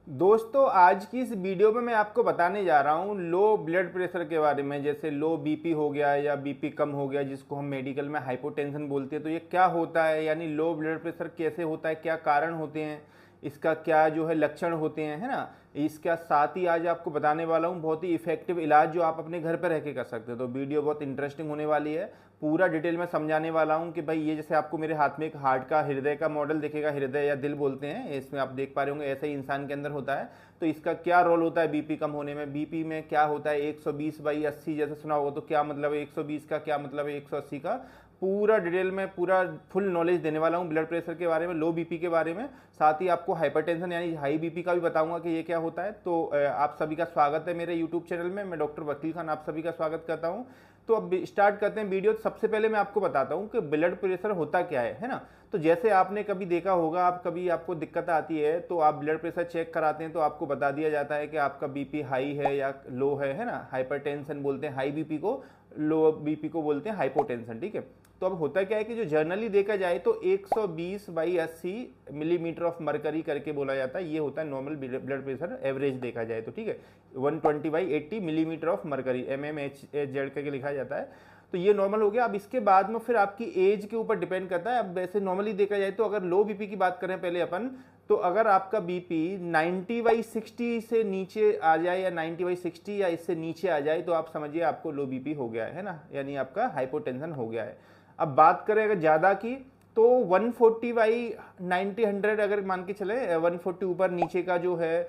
दोस्तों आज की इस वीडियो में मैं आपको बताने जा रहा हूँ लो ब्लड प्रेशर के बारे में। जैसे लो बीपी हो गया या बीपी कम हो गया, जिसको हम मेडिकल में हाइपोटेंशन बोलते हैं। तो ये क्या होता है, यानी लो ब्लड प्रेशर कैसे होता है, क्या कारण होते हैं, इसका क्या जो है लक्षण होते हैं, है ना। इसका साथ ही आज आपको बताने वाला हूँ बहुत ही इफेक्टिव इलाज जो आप अपने घर पर रह के कर सकते हो। तो वीडियो बहुत इंटरेस्टिंग होने वाली है। पूरा डिटेल में समझाने वाला हूँ कि भाई ये जैसे आपको मेरे हाथ में एक हार्ट का हृदय का मॉडल दिखेगा, हृदय या दिल बोलते हैं, इसमें आप देख पा रहे होंगे ऐसे ही इंसान के अंदर होता है। तो इसका क्या रोल होता है बीपी कम होने में, बीपी में क्या होता है 120/80 जैसे सुना होगा, तो क्या मतलब है 120 का, क्या मतलब है 180 का। पूरा डिटेल में पूरा फुल नॉलेज देने वाला हूँ ब्लड प्रेशर के बारे में, लो बीपी के बारे में। साथ ही आपको हाइपरटेंशन यानी हाई बीपी का भी बताऊंगा कि ये क्या होता है। तो आप सभी का स्वागत है मेरे यूट्यूब चैनल में। मैं डॉक्टर वकील खान आप सभी का स्वागत करता हूँ। तो अब स्टार्ट करते हैं वीडियो। सबसे पहले मैं आपको बताता हूँ कि ब्लड प्रेशर होता क्या है ना। तो जैसे आपने कभी देखा होगा, आप कभी आपको दिक्कत आती है तो आप ब्लड प्रेशर चेक कराते हैं तो आपको बता दिया जाता है कि आपका बीपी हाई है या लो है ना। हाइपरटेंशन बोलते हैं हाई बीपी को, लो बीपी को बोलते हैं हाइपोटेंशन, ठीक है। तो अब होता क्या है कि जो जर्नली देखा जाए तो 120/80 मिलीमीटर ऑफ मरकरी करके बोला जाता है, ये होता है नॉर्मल ब्लड प्रेशर एवरेज देखा जाए तो, ठीक है। 120/80 मिलीमीटर ऑफ मरकरी, MMHZ करके लिखा जाता है। तो ये नॉर्मल हो गया। अब इसके बाद में फिर आपकी एज के ऊपर डिपेंड करता है। अब वैसे नॉर्मली देखा जाए तो अगर लो बीपी की बात करें पहले अपन, तो अगर आपका बीपी 90/60 से नीचे आ जाए या 90/60 या इससे नीचे आ जाए तो आप समझिए आपको लो बीपी हो गया है ना, यानी आपका हाइपोटेंशन हो गया है। अब बात करें अगर ज़्यादा की, तो 140/90 अगर मान के चले 140 ऊपर नीचे का जो है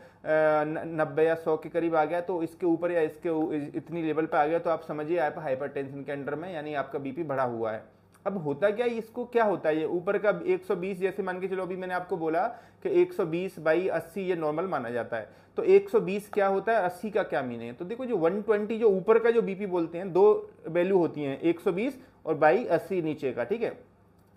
90 या 100 के करीब आ गया, तो इसके ऊपर या इसके इतनी लेवल पे आ गया तो आप समझिए आप हाइपरटेंशन के अंडर में, यानी आपका बीपी बढ़ा हुआ है। अब होता क्या है, इसको क्या होता है, ये ऊपर का 120 जैसे मान के चलो, अभी मैंने आपको बोला कि 120/80 ये नॉर्मल माना जाता है। तो 120 क्या होता है, 80 का क्या मीन है। तो देखो जो 120 जो ऊपर का जो बीपी बोलते हैं, दो वैल्यू होती हैं, 120 और 80 नीचे का, ठीक है।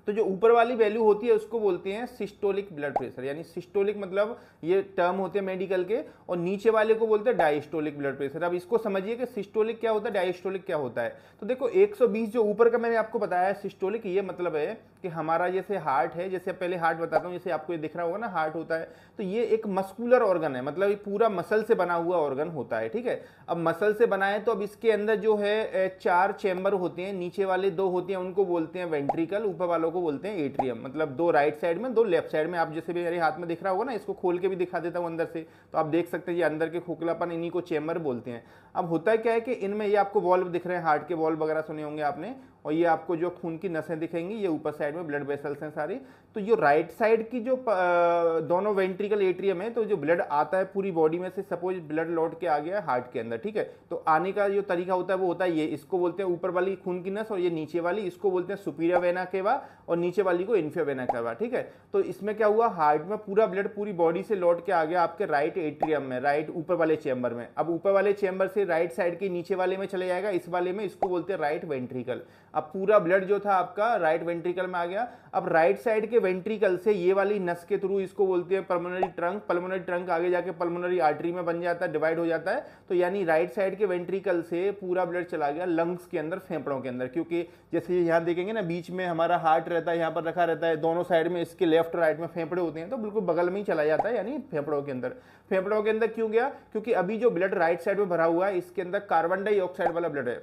तो जो ऊपर वाली वैल्यू होती है उसको बोलते हैं सिस्टोलिक ब्लड प्रेशर, यानी सिस्टोलिक मतलब ये टर्म होते हैं मेडिकल के, और नीचे वाले को बोलते हैं डायस्टोलिक ब्लड प्रेशर। अब इसको समझिए कि सिस्टोलिक क्या होता है, डायस्टोलिक क्या होता है। तो देखो 120 जो ऊपर का मैंने आपको बताया है सिस्टोलिक, ये मतलब है कि हमारा जैसे हार्ट है, जैसे पहले हार्ट बताता हूँ, जैसे आपको ये दिख रहा होगा ना हार्ट होता है, तो ये एक मस्कुलर ऑर्गन है, मतलब ये पूरा मसल से बना हुआ ऑर्गन होता है, ठीक है। अब मसल से बना है तो अब इसके अंदर जो है 4 चैम्बर होते हैं, नीचे वाले 2 होते हैं उनको बोलते हैं वेंट्रिकल, ऊपर वालों को बोलते हैं एट्रियम। मतलब 2 राइट साइड में 2 लेफ्ट साइड में। आप जैसे भी मेरे हाथ में दिख रहा होगा ना, इसको खोल के भी दिखा देता हूँ अंदर से, तो आप देख सकते हैं ये अंदर के खोखलापन, इन्हीं को चैम्बर बोलते हैं। अब होता क्या है कि इनमें ये आपको वॉल्व दिख रहे हैं, हार्ट के वॉल्व वगैरह सुने होंगे आपने, और ये आपको जो खून की नसें दिखेंगी, ये ऊपर साइड में ब्लड वेसल्स हैं सारी। तो ये राइट साइड की जो दोनों वेंट्रिकल एट्रियम है, तो जो ब्लड आता है पूरी बॉडी में से, सपोज ब्लड लौट के आ गया हार्ट के अंदर, ठीक है, तो आने का जो तरीका होता है वो होता है ये, इसको बोलते हैं ऊपर वाली खून की नस, और ये नीचे वाली इसको बोलते हैं सुपीरियर वेना केवा, और नीचे वाली को इन्फीरियर वेना केवा, ठीक है। तो इसमें क्या हुआ, हार्ट में पूरा ब्लड पूरी बॉडी से लौट के आ गया आपके राइट एट्रियम में, राइट ऊपर वाले चेंबर में। अब ऊपर वाले चेंबर से राइट साइड के नीचे वाले में चले जाएगा, इस वाले में, इसको बोलते हैं राइट वेंट्रिकल। अब पूरा ब्लड जो था आपका राइट वेंट्रिकल में आ गया। अब राइट साइड के वेंट्रिकल से ये वाली नस के थ्रू, इसको बोलते हैं पल्मोनरी ट्रंक, पल्मोनरी ट्रंक आगे जाके पल्मोनरी आर्टरी में बन जाता है, डिवाइड हो जाता है। तो यानी राइट साइड के वेंट्रिकल से पूरा ब्लड चला गया लंग्स के अंदर, फेफड़ों के अंदर। क्योंकि जैसे यहाँ देखेंगे ना, बीच में हमारा हार्ट रहता है, यहाँ पर रखा रहता है, दोनों साइड में इसके लेफ्ट राइट में फेफड़े होते हैं, तो बिल्कुल बगल में ही चला जाता है, यानी फेफड़ों के अंदर। फेफड़ों के अंदर क्यों गया, क्योंकि अभी जो ब्लड राइट साइड में भरा हुआ है, इसके अंदर कार्बन डाइऑक्साइड वाला ब्लड है,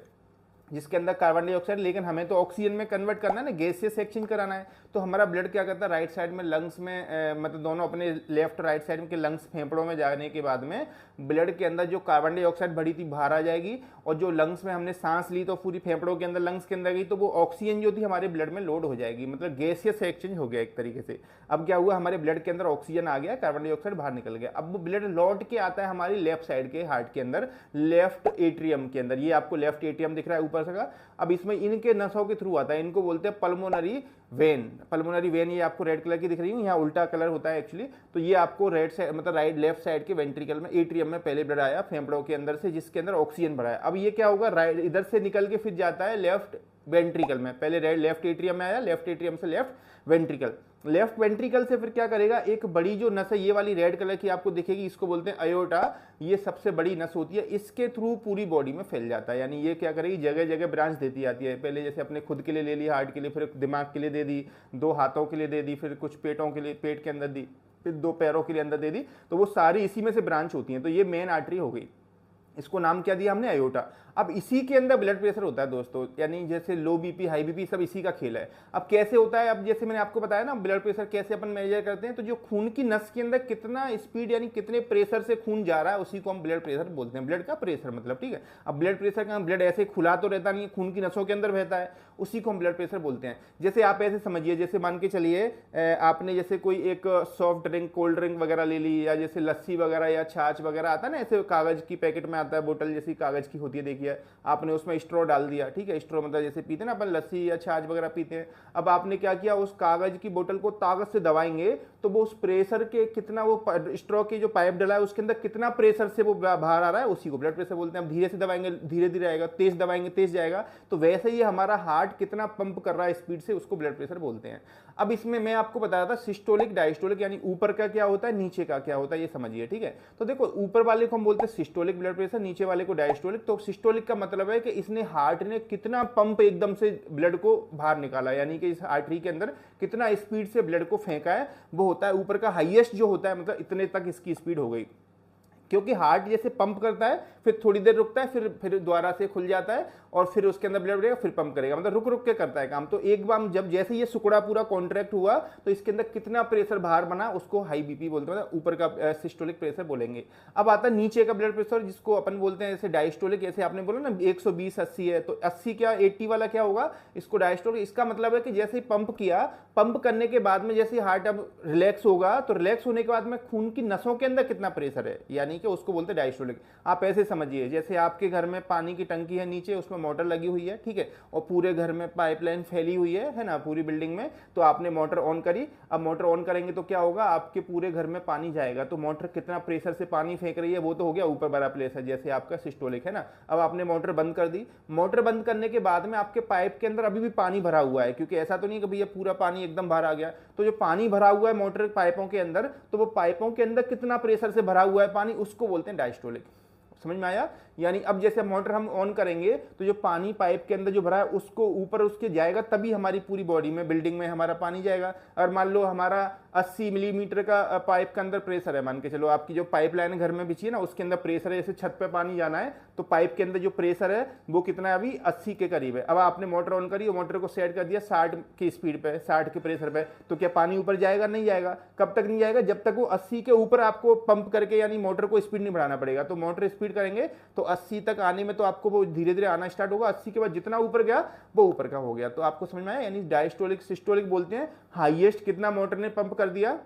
जिसके अंदर कार्बन डाइऑक्साइड, लेकिन हमें तो ऑक्सीजन में कन्वर्ट करना है ना, गैसियस एक्सचेंज कराना है। तो हमारा ब्लड क्या करता है, राइट साइड में लंग्स में मतलब दोनों अपने लेफ्ट राइट साइड के लंग्स फेफड़ों में जाने के बाद में ब्लड के अंदर जो कार्बन डाइऑक्साइड भरी थी बाहर आ जाएगी, और जो लंग्स में हमने सांस ली तो पूरी फेफड़ों के अंदर लंग्स के अंदर गई, तो वो ऑक्सीजन जो थी हमारे ब्लड में लोड हो जाएगी, मतलब गैसियस एक्सचेंज हो गया एक तरीके से। अब क्या हुआ, हमारे ब्लड के अंदर ऑक्सीजन आ गया, कार्बन डाइऑक्साइड बाहर निकल गया। अब वो ब्लड लौट के आता है हमारी लेफ्ट साइड के हार्ट के अंदर, लेफ्ट एट्रियम के अंदर। ये आपको लेफ्ट एट्रियम दिख रहा है ऊपर से का। अब इसमें इनके नसों के थ्रू आता है, इनको बोलते हैं पल्मोनरी वेन। पल्मोनरी वेन ये आपको रेड कलर की दिख रही है, यहाँ उल्टा कलर होता है एक्चुअली। तो ये आपको रेड साइड मतलब राइट लेफ्ट साइड के वेंट्रिकल में, एट्रियम में पहले ब्लड आया फेफड़ों के अंदर से, जिसके अंदर ऑक्सीजन भरा है। अब ये क्या होगा, राइट इधर से निकल के फिर जाता है लेफ्ट वेंट्रिकल में, पहले रेड लेफ्ट एट्रियम में आया, लेफ्ट एट्रियम से लेफ्ट वेंट्रिकल, लेफ्ट वेंट्रिकल से फिर क्या करेगा, एक बड़ी जो नस है ये वाली रेड कलर की आपको दिखेगी, इसको बोलते हैं अयोटा। ये सबसे बड़ी नस होती है, इसके थ्रू पूरी बॉडी में फैल जाता है। यानी ये क्या करेगी, जगह जगह ब्रांच देती आती है। पहले जैसे अपने खुद के लिए ले ली, हार्ट के लिए, फिर दिमाग के लिए दे दी, 2 हाथों के लिए दे दी, फिर कुछ पेटों के लिए, पेट के अंदर दी, फिर 2 पैरों के लिए अंदर दे दी, तो वो सारी इसी में से ब्रांच होती हैं। तो ये मेन आर्टरी हो गई, इसको नाम क्या दिया हमने, अयोटा। अब इसी के अंदर ब्लड प्रेशर होता है दोस्तों, यानी जैसे लो बीपी हाई बीपी सब इसी का खेल है। अब कैसे होता है, अब जैसे मैंने आपको बताया ना ब्लड प्रेशर कैसे अपन मेजर करते हैं, तो जो खून की नस के अंदर कितना स्पीड यानी कितने प्रेशर से खून जा रहा है उसी को हम ब्लड प्रेशर बोलते हैं। ब्लड का प्रेशर मतलब, ठीक है। अब ब्लड प्रेशर का ब्लड ऐसे खुला तो रहता नहीं है, खून की नसों के अंदर बहता है, उसी को हम ब्लड प्रेशर बोलते हैं। जैसे आप ऐसे समझिए, जैसे मान के चलिए आपने जैसे कोई एक सॉफ्ट ड्रिंक कोल्ड ड्रिंक वगैरह ले ली, या जैसे लस्सी वगैरह या छाछ वगैरह आता है ना, ऐसे कागज की पैकेट में आता है, बोतल जैसी कागज की होती है, देखिए आपने उसमें स्ट्रॉ डाल दिया, ठीक है। स्ट्रॉ मतलब जैसे पीते हैं ना अपन लस्सी या छाछ वगैरह पीते हैं। अब आपने क्या किया, उस कागज की बोतल को ताकत से दबाएंगे तो वो उस प्रेशर के कितना, वो स्ट्रॉ की जो पाइप डला है उसके अंदर कितना प्रेशर से वो बाहर आ रहा है, उसी को ब्लड प्रेशर बोलते हैं। अब धीरे से दबाएंगे धीरे धीरे आएगा, तेज दबाएंगे तेज जाएगा, तो वैसे ही हमारा हार्ट कितना पंप कर रहा है स्पीड से, उसको ब्लड प्रेशर बोलते हैं। अब इसमें मैं आपको बताया था सिस्टोलिक डायस्टोलिक, यानी ऊपर का क्या होता है नीचे का क्या होता है, ये समझिए, ठीक है। तो देखो ऊपर वाले को हम बोलते हैं सिस्टोलिक ब्लड प्रेशर, नीचे वाले को डायस्टोलिक। तो सिस्टोलिक का मतलब है कि इसने हार्ट ने कितना पंप एकदम से ब्लड को बाहर निकाला, यानी कि इस आर्टरी के अंदर कितना स्पीड से ब्लड को फेंका है, वो होता है ऊपर का हाईएस्ट जो होता है, मतलब इतने तक इसकी स्पीड हो गई। क्योंकि हार्ट जैसे पंप करता है फिर थोड़ी देर रुकता है, फिर दोबारा से खुल जाता है और फिर उसके अंदर ब्लड बढ़ेगा, फिर पंप करेगा, मतलब रुक रुक के करता है काम। तो एक बार जब जैसे ये सुकड़ा पूरा कॉन्ट्रैक्ट हुआ तो इसके अंदर कितना प्रेशर बाहर बना, उसको हाई बीपी बोलते हैं, ऊपर का सिस्टोलिक प्रेशर बोलेंगे। अब आता है नीचे का ब्लड प्रेशर, जिसको अपन बोलते हैं जैसे डायस्टोलिक। जैसे आपने बोला ना 120/80 है, तो 80 क्या 80 वाला क्या होगा, इसको डायस्टोलिक। इसका मतलब है कि जैसे ही पंप किया, पंप करने के बाद में जैसे हार्ट अब रिलैक्स होगा, तो रिलैक्स होने के बाद में खून की नसों के अंदर कितना प्रेशर है, यानी कि उसको बोलते हैं डायस्टोलिक। आप ऐसे समझिए, जैसे आपके घर में पानी की टंकी है, नीचे उसमें मोटर लगी हुई है, ठीक है, और पूरे घर में पाइपलाइन फैली हुई है ना, पूरी बिल्डिंग में। तो आपने मोटर ऑन करी, अब मोटर ऑन करेंगे तो क्या होगा, आपके पूरे घर में पानी जाएगा। तो मोटर कितना प्रेशर से पानी फेंक रही है, वो तो हो गया ऊपर वाला प्रेशर, जैसे आपका सिस्टोलिक है ना। अब आपने मोटर बंद कर दी, मोटर बंद करने के बाद में आपके पाइप के अंदर अभी भी पानी भरा हुआ है, क्योंकि ऐसा तो नहीं कि भैया पूरा पानी एकदम बाहर आ गया। तो जो पानी भरा हुआ है मोटर पाइपों के अंदर, तो वो पाइपों के अंदर कितना प्रेशर से भरा हुआ है पानी, उसको बोलते हैं डायस्टोलिक। समझ में आया। यानी अब जैसे मोटर हम ऑन करेंगे तो जो पानी पाइप के अंदर जो भरा है उसको ऊपर उसके जाएगा, तभी हमारी पूरी बॉडी में बिल्डिंग में हमारा पानी जाएगा। और मान लो हमारा 80 मिलीमीटर का पाइप के अंदर प्रेशर है, मान के चलो आपकी जो पाइपलाइन घर में बिछी है ना उसके अंदर प्रेशर है, जैसे छत पे पानी जाना है तो पाइप के अंदर जो प्रेशर है वो कितना है, अभी 80 के करीब है। अब आपने मोटर ऑन करी और मोटर को सेट कर दिया 60 की स्पीड पे, 60 के प्रेशर पे, तो क्या पानी ऊपर जाएगा, नहीं जाएगा। कब तक नहीं जाएगा, जब तक वो 80 के ऊपर आपको पंप करके, यानी मोटर को स्पीड नहीं बढ़ाना पड़ेगा। तो मोटर स्पीड करेंगे तो 80 तक आने में तो आपको वो धीरे धीरे आना स्टार्ट होगा, 80 के बाद जितना ऊपर गया वो ऊपर का हो गया। तो आपको समझ में आया, यानी डायस्टोलिक सिस्टोलिक बोलते हैं हाईएस्ट कितना मोटर ने पंप कर दिया,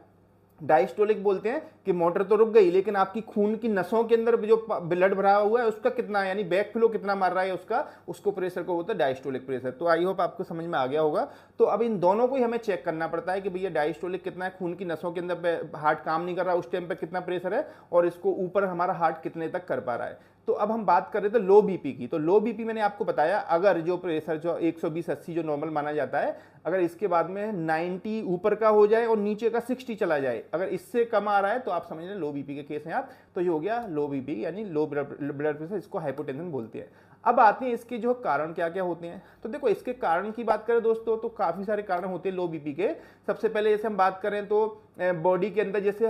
डायस्टोलिक बोलते हैं कि मोटर तो रुक गई लेकिन आपकी खून की नसों के अंदर जो ब्लड भरा हुआ है उसका कितना, यानी बैक फ्लो कितना मार रहा है उसका, उसको प्रेशर को होता है डायस्टोलिक प्रेशर। तो आई होप आपको समझ में आ गया होगा। तो अब इन दोनों को ही हमें चेक करना पड़ता है कि भैया डायस्टोलिक कितना है, खून की नसों के अंदर हार्ट काम नहीं कर रहा उस टाइम पे कितना प्रेशर है, और इसको ऊपर हमारा हार्ट कितने तक कर पा रहा है। तो अब हम बात कर रहे थे लो बीपी की। तो लो बीपी मैंने आपको बताया, अगर जो प्रेशर जो 120/80 जो नॉर्मल माना जाता है, अगर इसके बाद में 90 ऊपर का हो जाए और नीचे का 60 चला जाए, अगर इससे कम आ रहा है तो आप समझ लें लो बीपी के केस हैं आप। तो ये हो गया लो बीपी, यानी लो ब्लड प्रेशर, इसको हाइपोटेंशन बोलते हैं। अब आते हैं इसके जो कारण क्या क्या होते हैं। तो देखो इसके कारण की बात करें दोस्तों तो काफी सारे कारण होते हैं लो बीपी के। सबसे पहले जैसे हम बात करें तो बॉडी के अंदर जैसे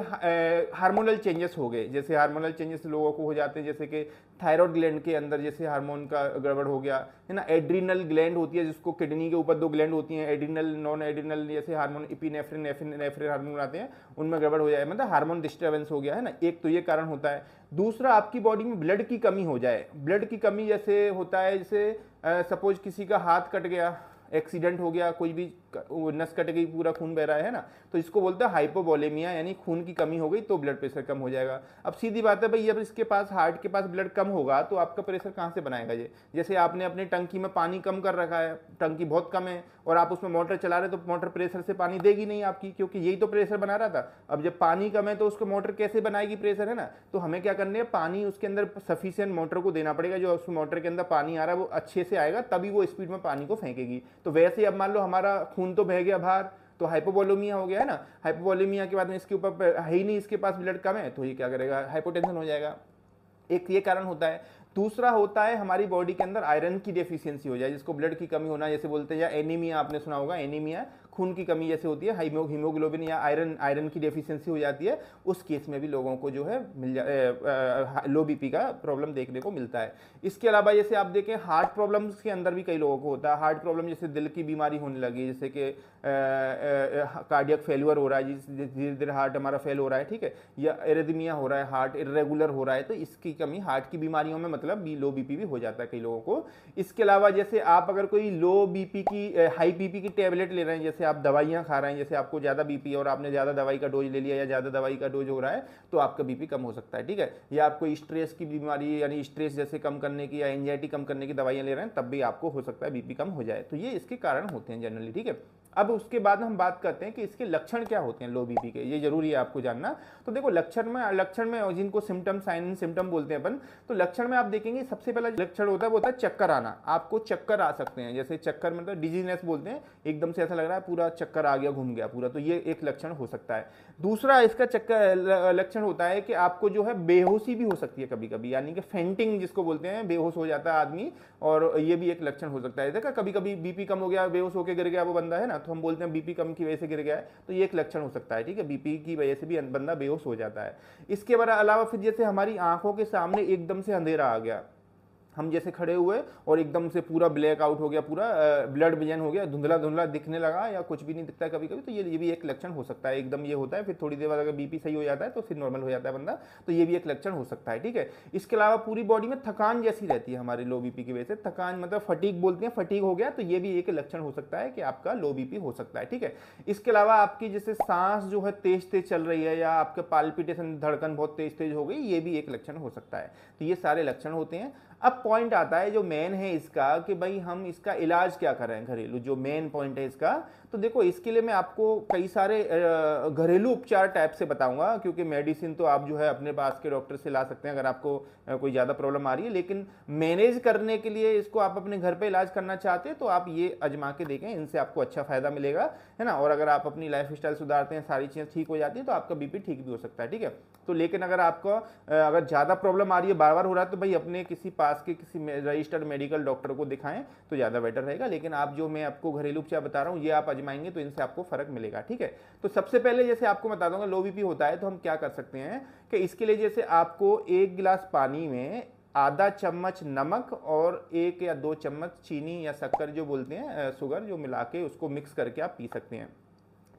हार्मोनल चेंजेस हो गए, जैसे हार्मोनल चेंजेस लोगों को हो जाते हैं, जैसे कि थायराइड ग्लैंड के अंदर जैसे हार्मोन का गड़बड़ हो गया है ना। एड्रिनल ग्लैंड होती है, जिसको किडनी के ऊपर 2 ग्लैंड होती हैं, एड्रिनल नॉन एड्रिनल, जैसे हार्मोन इपिनेफ्रिन नेफ्रिन हार्मोन आते हैं, उनमें गड़बड़ हो जाए, मतलब हार्मोन डिस्टर्बेंस हो गया है ना। एक तो ये कारण होता है। दूसरा आपकी बॉडी में ब्लड की कमी हो जाए। ब्लड की कमी जैसे होता है, जैसे सपोज किसी का हाथ कट गया, एक्सीडेंट हो गया, कोई भी नस कट गई, पूरा खून बह रहा है ना, तो इसको बोलते हैं हाइपोवोलेमिया, यानी खून की कमी हो गई तो ब्लड प्रेशर कम हो जाएगा। अब सीधी बात है भाई, अब इसके पास हार्ट के पास ब्लड कम होगा तो आपका प्रेशर कहाँ से बनाएगा ये। जैसे आपने अपनी टंकी में पानी कम कर रखा है, टंकी बहुत कम है और आप उसमें मोटर चला रहे, तो मोटर प्रेशर से पानी देगी नहीं आपकी, क्योंकि यही तो प्रेशर बना रहा था। अब जब पानी कम है तो उसको मोटर कैसे बनाएगी प्रेशर, है ना। तो हमें क्या करना है, पानी उसके अंदर सफिशिएंट मोटर को देना पड़ेगा, जो उस मोटर के अंदर पानी आ रहा है वो अच्छे से आएगा, तभी वो स्पीड में पानी को फेंकेगी। तो वैसे अब मान लो हमारा खून तो बह गया बाहर, तो हाइपोवोलेमिया हो गया है ना। हाइपोवोलेमिया के बाद में इसके ऊपर है ही नहीं, इसके पास ब्लड कम है, तो ये क्या करेगा, हाइपोटेंशन हो जाएगा। एक ये कारण होता है। दूसरा होता है हमारी बॉडी के अंदर आयरन की डेफिशिएंसी हो जाए, जिसको ब्लड की कमी होना जैसे बोलते हैं, या एनीमिया, आपने सुना होगा एनीमिया, खून की कमी जैसे होती है, हीमोग्लोबिन या आयरन की डेफिशिएंसी हो जाती है, उस केस में भी लोगों को जो है लो बीपी का प्रॉब्लम देखने को मिलता है। इसके अलावा जैसे आप देखें हार्ट प्रॉब्लम्स के अंदर भी कई लोगों को होता है। हार्ट प्रॉब्लम जैसे दिल की बीमारी होने लगी, जैसे कि कार्डियक फेल्यूर हो रहा है, धीरे धीरे हार्ट हमारा फेल हो रहा है, ठीक है, या एरिथमिया हो रहा है, हार्ट इरेगुलर हो रहा है, तो इसकी कमी हार्ट की बीमारियों में मतलब लो बीपी भी हो जाता है कई लोगों को। इसके अलावा जैसे आप अगर कोई लो बीपी की हाई बीपी की टेबलेट ले रहे हैं, जैसे आप दवाइयां खा रहे हैं, जैसे आपको ज़्यादा बीपी है और आपने ज़्यादा दवाई का डोज ले लिया या ज़्यादा दवाई का डोज हो रहा है, तो आपका बीपी कम हो सकता है, ठीक है। या आपको स्ट्रेस की बीमारी यानी स्ट्रेस जैसे कम करने की या एंजाइटी कम करने की दवाइयां ले रहे हैं, तब भी आपको हो सकता है बीपी कम हो जाए। तो ये इसके कारण होते हैं जनरली, ठीक है। अब उसके बाद हम बात करते हैं कि इसके लक्षण क्या होते हैं लो बीपी के, ये जरूरी है आपको जानना। तो देखो लक्षण में जिनको सिम्टम साइन सिम्टम बोलते हैं अपन, तो लक्षण में आप देखेंगे सबसे पहला लक्षण होता है वो होता है चक्कर आना। आपको चक्कर आ सकते हैं, जैसे चक्कर मतलब डिजीनेस बोलते हैं, एकदम से ऐसा लग रहा है पूरा चक्कर आ गया, घूम गया पूरा, तो ये एक लक्षण हो सकता है। दूसरा इसका चक्कर लक्षण होता है कि आपको जो है बेहोशी भी हो सकती है कभी कभी, यानी कि फेंटिंग जिसको बोलते हैं, बेहोश हो जाता है आदमी, और ये भी एक लक्षण हो सकता है। देखा कभी कभी बीपी कम हो गया, बेहोश होकर गिर गया वो बंदा, है ना, तो हम बोलते हैं बीपी कम की वजह से गिर गया है, तो ये एक लक्षण हो सकता है, ठीक है, बीपी की वजह से भी बंदा बेहोश हो जाता है। इसके अलावा फिर जैसे हमारी आंखों के सामने एकदम से अंधेरा आ गया, हम जैसे खड़े हुए और एकदम से पूरा ब्लैक आउट हो गया, पूरा ब्लड विजन हो गया, धुंधला धुंधला दिखने लगा या कुछ भी नहीं दिखता है कभी कभी, तो ये भी एक लक्षण हो सकता है। एकदम ये होता है, फिर थोड़ी देर बाद अगर बीपी सही हो जाता है तो फिर नॉर्मल हो जाता है बंदा, तो ये भी एक लक्षण हो सकता है, ठीक है। इसके अलावा पूरी बॉडी में थकान जैसी रहती है हमारी लो बीपी की वजह से, थकान मतलब फटीग बोलते हैं, फटीग हो गया, तो ये भी एक लक्षण हो सकता है कि आपका लो बीपी हो सकता है, ठीक है। इसके अलावा आपकी जैसे सांस जो है तेज तेज चल रही है, या आपके पाल्पिटेशन धड़कन बहुत तेज तेज हो गई, ये भी एक लक्षण हो सकता है। तो ये सारे लक्षण होते हैं। अब पॉइंट आता है जो मेन है इसका, कि भाई हम इसका इलाज क्या करें घरेलू, जो मेन पॉइंट है इसका। तो देखो इसके लिए मैं आपको कई सारे घरेलू उपचार टाइप से बताऊंगा, क्योंकि मेडिसिन तो आप जो है अपने पास के डॉक्टर से ला सकते हैं अगर आपको कोई ज़्यादा प्रॉब्लम आ रही है, लेकिन मैनेज करने के लिए इसको आप अपने घर पे इलाज करना चाहते हैं तो आप ये आजमा के देखें, इनसे आपको अच्छा फायदा मिलेगा, है ना। और अगर आप अपनी लाइफ स्टाइल सुधारते हैं, सारी चीज़ें ठीक हो जाती है, तो आपका बीपी ठीक भी हो सकता है, ठीक है। तो लेकिन अगर आपको अगर ज़्यादा प्रॉब्लम आ रही है, बार बार हो रहा है, तो भाई अपने किसी पास के किसी रजिस्टर्ड मेडिकल डॉक्टर को दिखाएं तो ज़्यादा बेटर रहेगा। लेकिन आप जो मैं आपको घरेलू उपचार बता रहा हूँ ये आप आजमाएंगे तो इनसे आपको फर्क मिलेगा, ठीक है। तो सबसे पहले जैसे आपको बता दूंगा लो बीपी होता है तो हम क्या कर सकते हैं कि इसके लिए जैसे आपको 1 गिलास पानी में आधा चम्मच नमक और 1 या 2 चम्मच चीनी या शक्कर जो बोलते हैं शुगर, जो मिला के उसको मिक्स करके आप पी सकते हैं,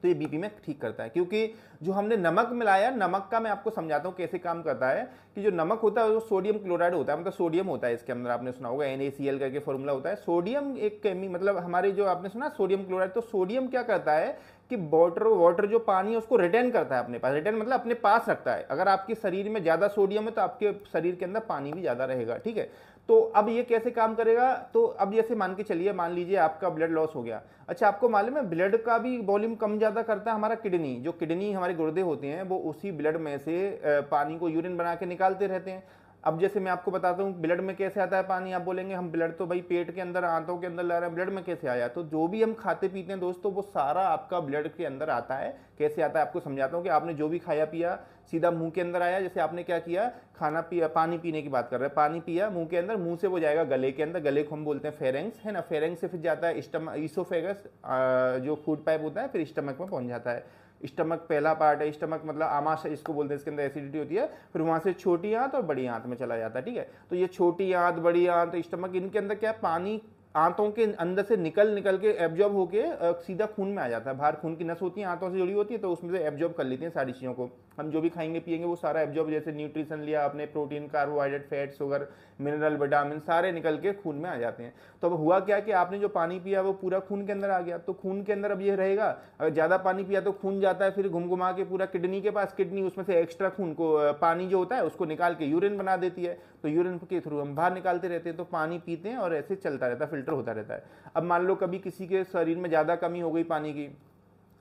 तो ये बीपी में ठीक करता है। क्योंकि जो हमने नमक मिलाया, नमक का मैं आपको समझाता हूँ कैसे काम करता है, कि जो नमक होता है वो सोडियम क्लोराइड होता है, मतलब सोडियम होता है इसके अंदर, आपने सुना होगा NaCl करके फॉर्मूला होता है। सोडियम एक मतलब हमारे जो आपने सुना सोडियम क्लोराइड, तो सोडियम क्या करता है कि वाटर जो पानी है उसको रिटेन करता है अपने पास, रिटेन मतलब अपने पास रखता है। अगर आपके शरीर में ज्यादा सोडियम है तो आपके शरीर के अंदर पानी भी ज्यादा रहेगा, ठीक है। तो अब ये कैसे काम करेगा, तो अब जैसे मान के चलिए, मान लीजिए आपका ब्लड लॉस हो गया। अच्छा, आपको मालूम है ब्लड का भी वॉल्यूम कम ज्यादा करता है हमारा किडनी, जो किडनी हमारे गुर्दे होते हैं वो उसी ब्लड में से पानी को यूरिन बना के निकालते रहते हैं। अब जैसे मैं आपको बताता हूँ ब्लड में कैसे आता है पानी, आप बोलेंगे हम ब्लड तो भाई पेट के अंदर आंतों के अंदर ला रहे हैं, ब्लड में कैसे आया। तो जो भी हम खाते पीते हैं दोस्तों वो सारा आपका ब्लड के अंदर आता है। कैसे आता है आपको समझाता हूँ, कि आपने जो भी खाया पिया सीधा मुंह के अंदर आया। जैसे आपने क्या किया, खाना पिया, पानी पीने की बात कर रहे हैं, पानी पिया मुंह के अंदर, मुंह से वो जाएगा गले के अंदर, गले को हम बोलते हैं फेरेंक्स, है ना। फेरेंक्स से फिर जाता है ईसोफेगस जो फूड पाइप होता है, फिर स्टमक में पहुंच जाता है। स्टमक पहला पार्ट है, स्टमक मतलब आमाशय इसको बोलते हैं, इसके अंदर एसिडिटी होती है। फिर वहां से छोटी आंत और बड़ी आंत में चला जाता है, ठीक है। तो ये छोटी आंत, बड़ी आंत, स्टमक, इनके अंदर क्या पानी आंतों के अंदर से निकल के एब्जॉर्ब होके सीधा खून में आ जाता है। बाहर खून की नस होती है, आंतों से जुड़ी होती है, तो उसमें से एब्जॉर्ब कर लेती हैं सारी चीज़ों को। हम जो भी खाएंगे पिएंगे वो सारा एब्जॉर्ब, जैसे न्यूट्रिशन लिया आपने, protein, carbohydrate, fat, sugar, mineral, vitamin, सारे निकल के खून में आ जाते हैं। तो अब हुआ क्या कि आपने जो पानी पिया वो पूरा खून के अंदर आ गया, तो खून के अंदर अब ये रहेगा, अगर ज़्यादा पानी पिया तो खून जाता है फिर घुम घुमा के पूरा किडनी के पास, किडनी उसमें से एक्स्ट्रा खून को पानी जो होता है उसको निकाल के यूरिन बना देती है, तो यूरिन के थ्रू हम बाहर निकालते रहते हैं। तो पानी पीते हैं और ऐसे चलता रहता है, फिल्टर होता रहता है। अब मान लो कभी किसी के शरीर में ज़्यादा कमी हो गई पानी की,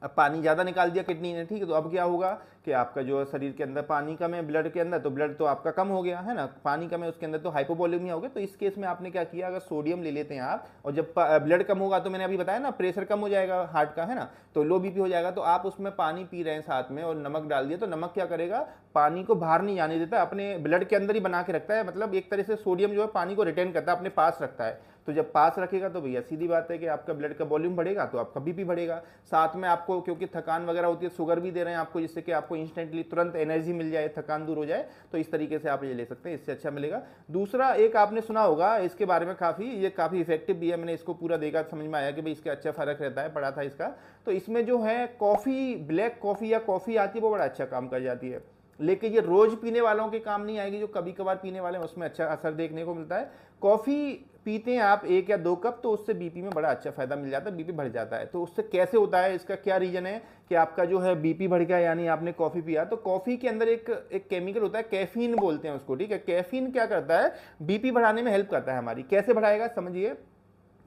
अब पानी ज़्यादा निकाल दिया किडनी ने, ठीक है, तो अब क्या होगा कि आपका जो शरीर के अंदर पानी कम है ब्लड के अंदर, तो ब्लड तो आपका कम हो गया है ना, पानी कम है उसके अंदर, तो हाइपोवोलेमिया हो गया। तो इस केस में आपने क्या किया, अगर सोडियम ले लेते हैं आप, और जब ब्लड कम होगा तो मैंने अभी बताया ना प्रेशर कम हो जाएगा हार्ट का, है ना, तो लो बीपी हो जाएगा। तो आप उसमें पानी पी रहे हैं साथ में और नमक डाल दिया, तो नमक क्या करेगा, पानी को बाहर नहीं जाने देता, अपने ब्लड के अंदर ही बना के रखता है। मतलब एक तरह से सोडियम जो है पानी को रिटेन करता है, अपने पास रखता है। तो जब पास रखेगा तो भैया सीधी बात है कि आपका ब्लड का वॉल्यूम बढ़ेगा तो आपका बीपी बढ़ेगा। साथ में आपको क्योंकि थकान वगैरह होती है, शुगर भी दे रहे हैं आपको, जिससे कि आपको इंस्टेंटली तुरंत एनर्जी मिल जाए, थकान दूर हो जाए, तो इस तरीके से आप ये ले सकते हैं, इससे अच्छा मिलेगा। दूसरा एक आपने सुना होगा इसके बारे में, ये काफ़ी इफेक्टिव भी है, मैंने इसको पूरा देखा, समझ में आया कि भाई इसका अच्छा फर्क रहता है, पढ़ा था इसका। तो इसमें जो है कॉफ़ी, ब्लैक कॉफ़ी या कॉफ़ी आती है, वो बड़ा अच्छा काम कर जाती है, लेकिन ये रोज पीने वालों के काम नहीं आएगी, जो कभी कभार पीने वाले हैं उसमें अच्छा असर देखने को मिलता है। कॉफ़ी पीते हैं आप 1 या 2 कप, तो उससे बीपी में बड़ा अच्छा फायदा मिल जाता है, बीपी बढ़ जाता है। तो उससे कैसे होता है, इसका क्या रीजन है कि आपका जो है बीपी बढ़ गया, यानी आपने कॉफ़ी पिया, तो कॉफ़ी के अंदर एक केमिकल होता है, कैफीन बोलते हैं उसको, ठीक है। कैफीन क्या करता है, बीपी बढ़ाने में हेल्प करता है हमारी। कैसे बढ़ाएगा समझिए।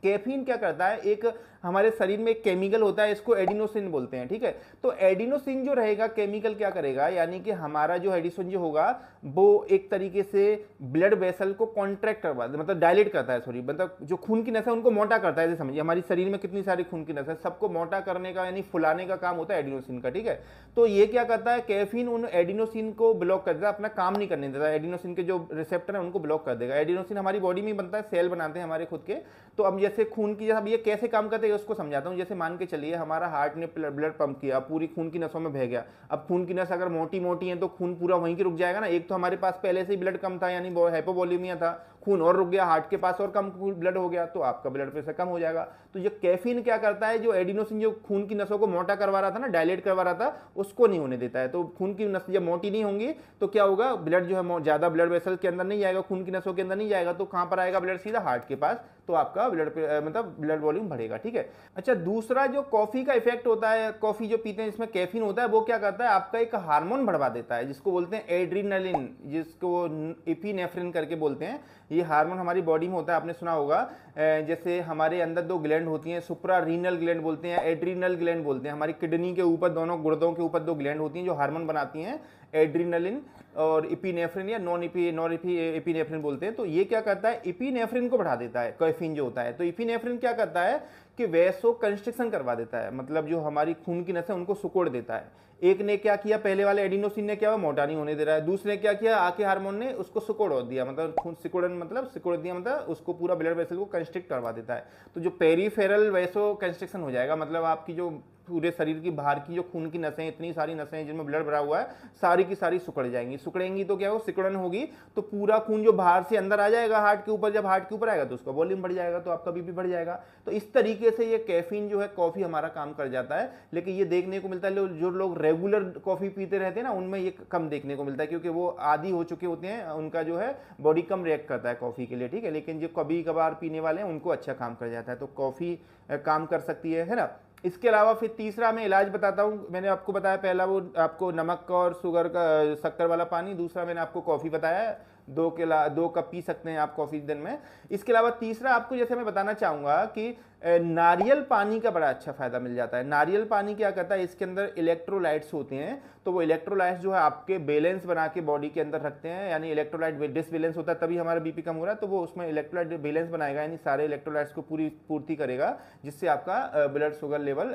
कैफीन क्या करता है, एक हमारे शरीर में एक केमिकल होता है, इसको एडिनोसिन बोलते हैं, ठीक है। तो एडिनोसिन जो रहेगा केमिकल क्या करेगा, यानी कि हमारा जो एडिनोसिन जो होगा वो एक तरीके से ब्लड वेसल को कॉन्ट्रैक्ट करवा, मतलब डायलेट करता है, सॉरी, मतलब जो खून की नस है उनको मोटा करता है। जैसे समझिए हमारी शरीर में कितनी सारी खून की नस है, सबको मोटा करने का यानी फुलाने का काम होता है एडिनोसिन का, ठीक है। तो ये क्या करता है, कैफीन उन एडिनोसिन को ब्लॉक कर देता है, अपना काम नहीं करने देता, एडिनोसिन के जो रिसेप्टर है उनको ब्लॉक कर देगा। एडिनोसिन हमारी बॉडी में बनता है, सेल बनाते हैं हमारे खुद के। तो अब जैसे खून की, अब ये कैसे काम करते हैं उसको समझाता हूँ। जैसे मान के चलिए हमारा हार्ट ने ब्लड पंप किया, पूरी खून की नसों में बह गया। अब खून की नस अगर मोटी मोटी है तो खून पूरा वहीं की रुक जाएगा ना। एक तो हमारे पास पहले से ही ब्लड कम था, यानी हाइपोवॉल्यूमिया था, खून और रुक गया, हार्ट के पास और कम ब्लड हो गया, तो आपका ब्लड प्रेशर कम हो जाएगा। तो ये कैफीन क्या करता है, जो एडिनोसिन जो खून की नसों को मोटा करवा रहा था ना, डायलेट करवा रहा था, उसको नहीं होने देता है। तो खून की नस जब मोटी नहीं होंगी तो क्या होगा, ब्लड जो है ज्यादा ब्लड वेसल के अंदर नहीं जाएगा, खून की नसों के अंदर नहीं जाएगा, तो कहां पर आएगा ब्लड, सीधा हार्ट के पास, तो आपका मतलब ब्लड वॉल्यूम बढ़ेगा, ठीक है। अच्छा, दूसरा जो कॉफी का इफेक्ट होता है, कॉफी जो पीते हैं जिसमें कैफीन होता है, वो क्या करता है, आपका एक हार्मोन बढ़वा देता है, जिसको बोलते हैं एड्रीनलिन, जिसको एपिनेफ्रिन करके बोलते हैं। ये हार्मोन हमारी बॉडी में होता है, आपने सुना होगा। जैसे हमारे अंदर 2 ग्लैंड होती हैं, सुप्रा रीनल ग्लैंड बोलते हैं, एड्रीनल ग्लैंड बोलते हैं। हमारी किडनी के ऊपर, दोनों गुर्दों के ऊपर 2 ग्लैंड होती हैं जो हार्मोन बनाती हैं, एड्रीनलिन और इपिनेफ्रिन, या नॉन एपिनेफ्रिन बोलते हैं। तो ये क्या करता है, इपिनेफ्रिन को बढ़ा देता है, कैफीन जो होता है। तो इपिनेफ्रिन क्या करता है कि वैसो कंस्ट्रिक्शन करवा देता है, मतलब जो हमारी खून की नसें उनको सिकोड़ देता है। एक ने क्या किया, पहले वाले एडिनोसिन ने क्या हुआ, मोटा नहीं होने दे रहा है। दूसरे ने क्या किया, आके हार्मोन ने उसको सिकोड़ दिया, मतलब खून सिकोड़न, मतलब सिकोड़ दिया, मतलब उसको पूरा ब्लड वेसल को कंस्ट्रिक्ट करवा देता है। तो जो पेरीफेरल वैसो कंस्ट्रिक्शन हो जाएगा, मतलब आपकी जो पूरे शरीर की बाहर की जो खून की नसें, इतनी सारी नसें हैं जिनमें ब्लड भरा हुआ है, सारी की सारी सिकुड़ जाएंगी। सिकुड़ेंगी तो क्या हो, सिकुड़न होगी तो पूरा खून जो बाहर से अंदर आ जाएगा हार्ट के ऊपर, जब हार्ट के ऊपर आएगा तो उसका वॉल्यूम बढ़ जाएगा, तो आपका बीपी बढ़ जाएगा। तो इस तरीके से ये कैफीन जो है, कॉफी हमारा काम कर जाता है। लेकिन ये देखने को मिलता है जो लोग रेगुलर कॉफी पीते रहते हैं ना, उनमें ये कम देखने को मिलता है, क्योंकि वो आदी हो चुके होते हैं, उनका जो है बॉडी कम रिएक्ट करता है कॉफी के लिए, ठीक है। लेकिन जो कभी कभार पीने वाले हैं उनको अच्छा काम कर जाता है, तो कॉफी काम कर सकती है ना। इसके अलावा फिर तीसरा मैं इलाज बताता हूँ। मैंने आपको बताया पहला वो आपको नमक और शुगर का, शक्कर वाला पानी। दूसरा मैंने आपको कॉफ़ी बताया, 2 कप पी सकते हैं आप कॉफ़ी दिन में। इसके अलावा तीसरा आपको जैसे मैं बताना चाहूँगा कि नारियल पानी का बड़ा अच्छा फायदा मिल जाता है। नारियल पानी क्या करता है, इसके अंदर इलेक्ट्रोलाइट्स होते हैं, तो वो इलेक्ट्रोलाइट्स जो है आपके बैलेंस बना के बॉडी के अंदर रखते हैं, यानी इलेक्ट्रोलाइट डिसबैलेंस होता है तभी हमारा बीपी कम हो रहा है, तो वो उसमें इलेक्ट्रोलाइट बैलेंस बनाएगा, यानी सारे इलेक्ट्रोलाइट्स को पूर्ति करेगा, जिससे आपका ब्लड शुगर लेवल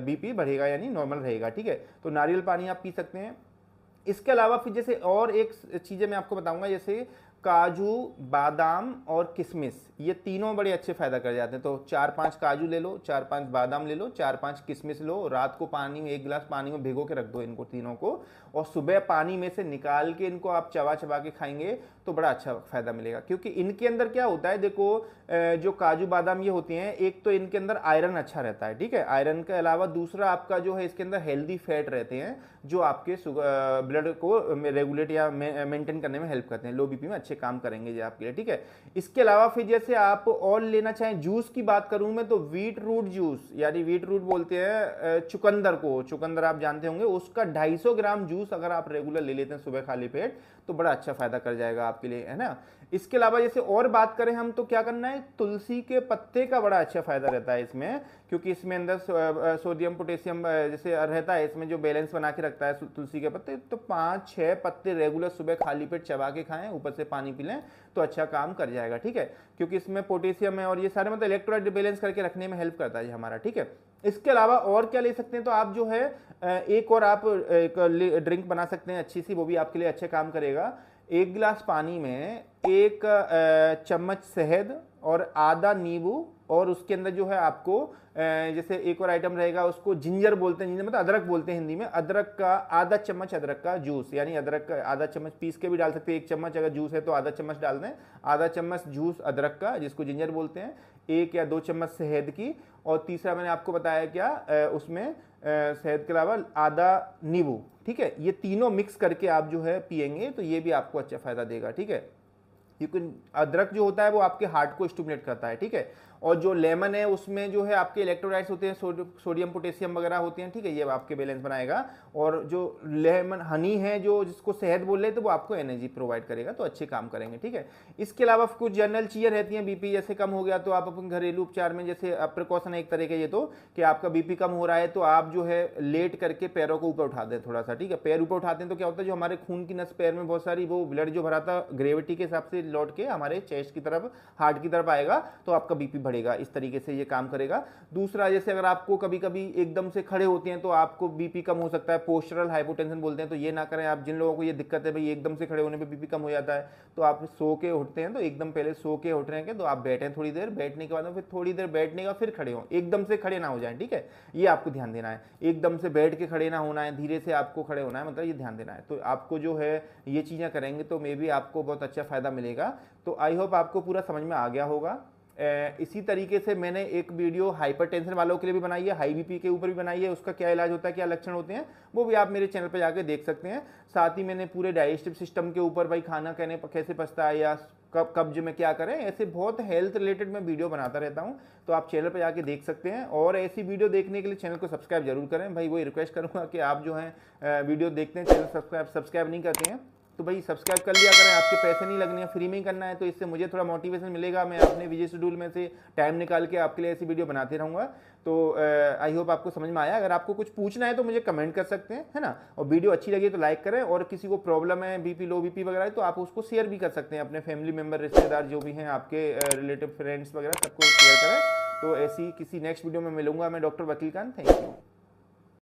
बीपी बढ़ेगा, यानी नॉर्मल रहेगा, ठीक है। तो नारियल पानी आप पी सकते हैं। इसके अलावा फिर जैसे और एक चीज़ें मैं आपको बताऊंगा, जैसे काजू, बादाम और किशमिश, ये तीनों बड़े अच्छे फायदा कर जाते हैं। तो 4-5 काजू ले लो, 4-5 बादाम ले लो, 4-5 किशमिश लो, रात को पानी में 1 गिलास पानी में भिगो के रख दो इनको तीनों को, और सुबह पानी में से निकाल के इनको आप चबा चबा के खाएंगे तो बड़ा अच्छा फायदा मिलेगा। क्योंकि इनके अंदर क्या होता है, देखो जो काजू बादाम ये होते हैं, एक तो इनके अंदर आयरन अच्छा रहता है, ठीक है। आयरन के अलावा दूसरा आपका जो है इसके अंदर हेल्दी फैट रहते हैं, जो आपके ब्लड को रेगुलेट या मेंटेन करने में हेल्प करते हैं, लो बीपी में अच्छे काम करेंगे ये आपके लिए, ठीक है। इसके अलावा फिर जैसे आप और लेना चाहें, जूस की बात करूं मैं तो बीट रूट जूस, यानी बीट रूट बोलते हैं चुकंदर को, चुकंदर आप जानते होंगे, उसका 250 ग्राम जूस अगर आप रेगुलर ले लेते हैं सुबह खाली पेट, तो बड़ा अच्छा फायदा कर जाएगा आपके लिए, है ना। इसके अलावा जैसे और बात करें हम, तो क्या करना है, तुलसी के पत्ते का बड़ा अच्छा फायदा रहता है इसमें, क्योंकि इसमें अंदर सोडियम पोटेशियम जैसे रहता है, इसमें जो बैलेंस बना के रखता है तुलसी के पत्ते। तो 5-6 पत्ते रेगुलर सुबह खाली पेट चबा के खाएं, ऊपर से पानी पी लें, तो अच्छा काम कर जाएगा, ठीक है। क्योंकि इसमें पोटेशियम है और ये सारे मतलब इलेक्ट्रोलाइट बैलेंस करके रखने में हेल्प करता है हमारा, ठीक है। इसके अलावा और क्या ले सकते हैं, तो आप जो है एक और आप एक ड्रिंक बना सकते हैं अच्छी सी, वो भी आपके लिए अच्छे काम करेगा। 1 गिलास पानी में 1 चम्मच शहद और आधा नींबू, और उसके अंदर जो है आपको जैसे एक और आइटम रहेगा, उसको जिंजर बोलते हैं, जिंजर मतलब अदरक बोलते हैं हिंदी में, अदरक का आधा चम्मच अदरक का जूस, यानी अदरक का आधा चम्मच पीस के भी डाल सकते हैं, 1 चम्मच अगर जूस है तो आधा चम्मच डाल दें, आधा चम्मच जूस अदरक का जिसको जिंजर बोलते हैं, 1 या 2 चम्मच शहद की, और तीसरा मैंने आपको बताया क्या उसमें शहद के अलावा आधा नींबू। ठीक है, ये तीनों मिक्स करके आप जो है पिएंगे तो ये भी आपको अच्छा फायदा देगा। ठीक है, क्योंकि अदरक जो होता है वो आपके हार्ट को स्टिमुलेट करता है। ठीक है, और जो लेमन है उसमें जो है आपके इलेक्ट्रोलाइट्स होते हैं, सोडियम पोटेशियम वगैरह होते हैं। ठीक है, ये आपके बैलेंस बनाएगा, और जो लेमन हनी है जो जिसको शहद बोल रहे थे वो आपको एनर्जी प्रोवाइड करेगा, तो अच्छे काम करेंगे। ठीक है, इसके अलावा कुछ जनरल चीजें रहती हैं, बीपी जैसे कम हो गया तो आप अपने घरेलू उपचार में, जैसे प्रिकॉशन है एक तरह के ये तो, कि आपका बीपी कम हो रहा है तो आप जो है लेट करके पैरों को ऊपर उठा दें थोड़ा सा। ठीक है, पैर ऊपर उठाते हैं तो क्या होता है, जो हमारे खून की नस पैर में बहुत सारी वो ब्लड जो भरा था ग्रेविटी के हिसाब से लौट के हमारे चेस्ट की तरफ, हार्ट की तरफ आएगा, तो आपका बीपी बढ़ेगा। इस तरीके से ये काम करेगा। दूसरा, जैसे अगर आपको कभी कभी एकदम से खड़े होते हैं तो आपको बीपी कम हो सकता है, पोस्चरल हाइपोटेंशन बोलते हैं, तो ये ना करें आप। जिन लोगों को ये दिक्कत है भाई एकदम से खड़े होने पे बीपी कम हो जाता है, तो आप सो के उठते हैं तो एकदम पहले सो के उठ रहे हैं तो आप बैठें थोड़ी देर, बैठने के बाद फिर थोड़ी देर बैठने का फिर खड़े हों, एकदम से खड़े ना हो जाएं। ठीक है, ये आपको ध्यान देना है, एकदम से बैठ के खड़े ना होना है, धीरे से आपको खड़े होना है, मतलब ये ध्यान देना है। तो आपको जो है ये चीज़ें करेंगे तो मे बी आपको बहुत अच्छा फायदा मिलेगा। तो आई होप आपको पूरा समझ में आ गया होगा। इसी तरीके से मैंने एक वीडियो हाइपरटेंशन वालों के लिए भी बनाई है, हाई बीपी के ऊपर भी बनाई है, उसका क्या इलाज होता है, क्या लक्षण होते हैं, वो भी आप मेरे चैनल पर जाकर देख सकते हैं। साथ ही मैंने पूरे डाइजेस्टिव सिस्टम के ऊपर, भाई खाना कहने कैसे पचता है, या कब्ज में क्या करें, ऐसे बहुत हेल्थ रिलेटेड मैं वीडियो बनाता रहता हूं, तो आप चैनल पर जाके देख सकते हैं। और ऐसी वीडियो देखने के लिए चैनल को सब्सक्राइब जरूर करें भाई, वही रिक्वेस्ट करूंगा कि आप जो है वीडियो देखते हैं, चैनल सब्सक्राइब नहीं करते हैं तो भाई सब्सक्राइब कर लिया करें, आपके पैसे नहीं लगने हैं, फ्री में ही करना है, तो इससे मुझे थोड़ा मोटिवेशन मिलेगा। मैं अपने बिजी शेड्यूल में से टाइम निकाल के आपके लिए ऐसी वीडियो बनाते रहूँगा। तो आई होप आपको समझ में आया। अगर आपको कुछ पूछना है तो मुझे कमेंट कर सकते हैं, है ना, और वीडियो अच्छी लगी तो लाइक करें, और किसी को प्रॉब्लम है बीपी लो बीपी वगैरह तो आप उसको शेयर भी कर सकते हैं, अपने फैमिली मेम्बर, रिश्तेदार जो भी हैं आपके रिलेटिव फ्रेंड्स वगैरह सबको शेयर करें। तो ऐसी किसी नेक्स्ट वीडियो में मिलूंगा मैं, डॉक्टर वकील खान। Thank you.